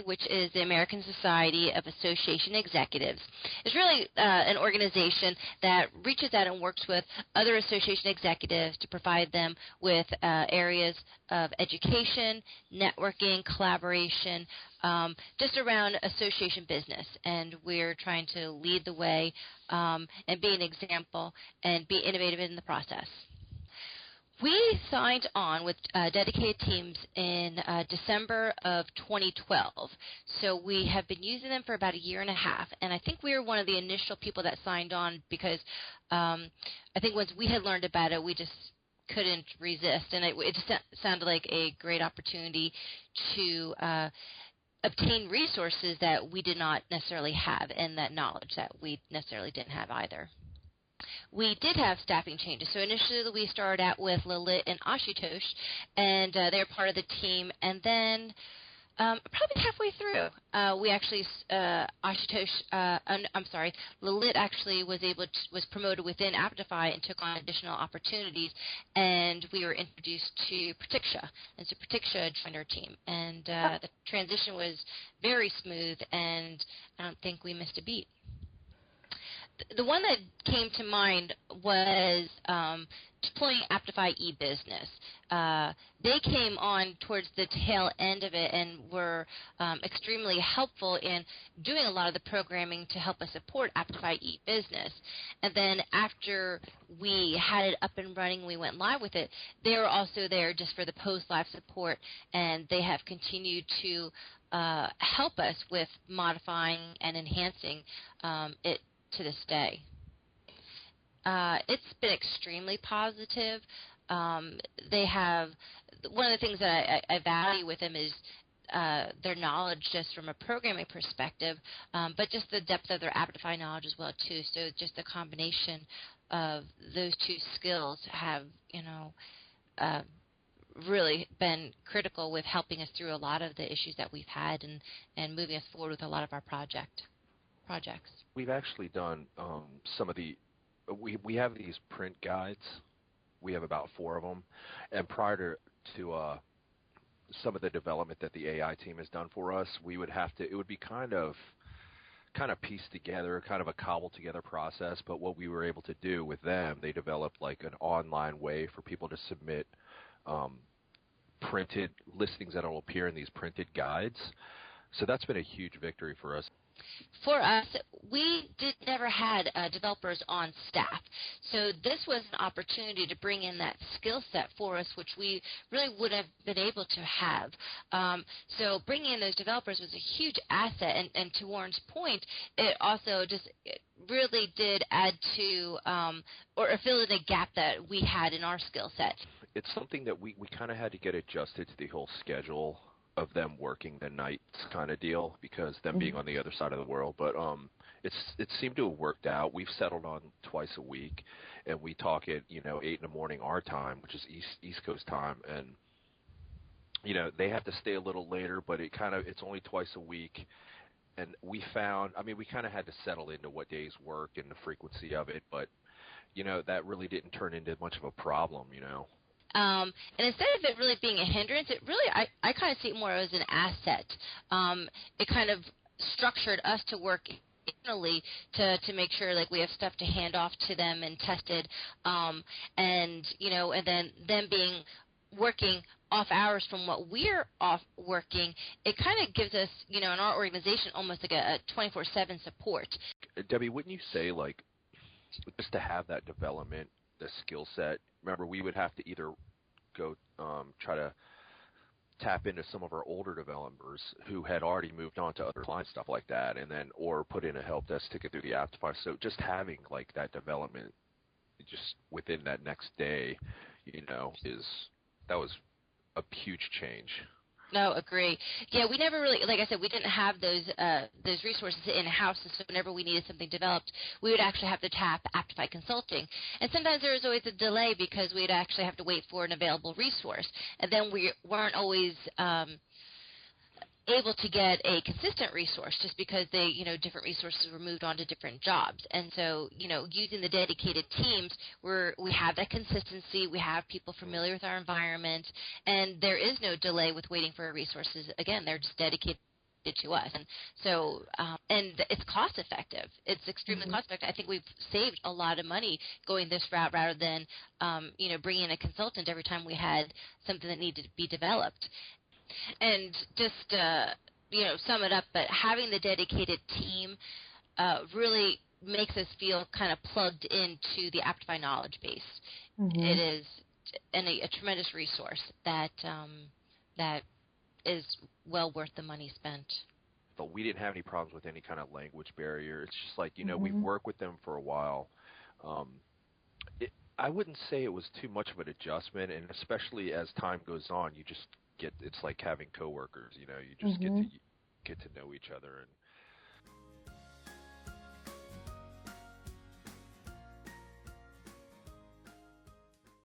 which is the American Society of Association Executives, is really an organization that reaches out and works with other association executives to provide them with areas of education, networking, collaboration, just around association business. And we're trying to lead the way and be an example and be innovative in the process. We signed on with dedicated teams in December of 2012, so we have been using them for about a year and a half, and I think we were one of the initial people that signed on because I think once we had learned about it, we just couldn't resist, and it just sounded like a great opportunity to obtain resources that we did not necessarily have and that knowledge that we necessarily didn't have either. We did have staffing changes. So initially we started out with Lalit and Ashutosh, and they were part of the team. And then probably halfway through, we actually, Lalit actually was promoted within Aptify and took on additional opportunities, and we were introduced to Pratiksha. And so Pratiksha joined our team. And the transition was very smooth, and I don't think we missed a beat. The one that came to mind was deploying Aptify e-business. They came on towards the tail end of it and were extremely helpful in doing a lot of the programming to help us support Aptify e-business. And then after we had it up and running, we went live with it, they were also there just for the post-live support, and they have continued to help us with modifying and enhancing it to this day. It's been extremely positive. They have, one of the things that I value with them is their knowledge just from a programming perspective, but just the depth of their Aptify knowledge as well too. So just the combination of those two skills have, really been critical with helping us through a lot of the issues that we've had and moving us forward with a lot of our projects. We've actually done some of the we have these print guides. We have about 4 of them, and prior to some of the development that the AI team has done for us, we would have to. It would be kind of pieced together, kind of a cobbled together process. But what we were able to do with them, they developed like an online way for people to submit printed listings that will appear in these printed guides. So that's been a huge victory for us. For us, we never had developers on staff. So this was an opportunity to bring in that skill set for us, which we really would have been able to have. So bringing in those developers was a huge asset. And to Warren's point, it also just really did add to or fill in a gap that we had in our skill set. It's something that we kind of had to get adjusted to the whole schedule of them working the nights kind of deal, because them being on the other side of the world. But it seemed to have worked out. We've settled on twice a week, and we talk at 8 in the morning our time, which is East Coast time, and they have to stay a little later, but it's only twice a week. And we found, we kind of had to settle into what days work and the frequency of it, but that really didn't turn into much of a problem. And instead of it really being a hindrance, it really, I kind of see it more as an asset. It kind of structured us to work internally to make sure like we have stuff to hand off to them and tested, and then them being working off hours from what we're off working, it kind of gives us, in our organization, almost like a 24/7 support. Debbie, wouldn't you say like just to have that development, the skill set? Remember, we would have to either go try to tap into some of our older developers who had already moved on to other clients, stuff like that, and then or put in a help desk ticket through the Aptify. So just having like that development just within that next day, that was a huge change. No, agree. Yeah, we never really, like I said, we didn't have those resources in-house, so whenever we needed something developed, we would actually have to tap Aptify Consulting. And sometimes there was always a delay because we'd actually have to wait for an available resource. And then we weren't always able to get a consistent resource just because they, different resources were moved on to different jobs. And so, using the dedicated teams, we have that consistency, we have people familiar with our environment, and there is no delay with waiting for resources. Again, they're just dedicated to us. And so, and it's cost effective. It's extremely Mm-hmm. cost effective. I think we've saved a lot of money going this route rather than, bringing in a consultant every time we had something that needed to be developed. And just, sum it up, but having the dedicated team really makes us feel kind of plugged into the Aptify knowledge base. Mm-hmm. It is a tremendous resource that is well worth the money spent. But we didn't have any problems with any kind of language barrier. It's just like, Mm-hmm. we've worked with them for a while. I wouldn't say it was too much of an adjustment, and especially as time goes on, you just it's like having coworkers. You just Mm-hmm. get to know each other, and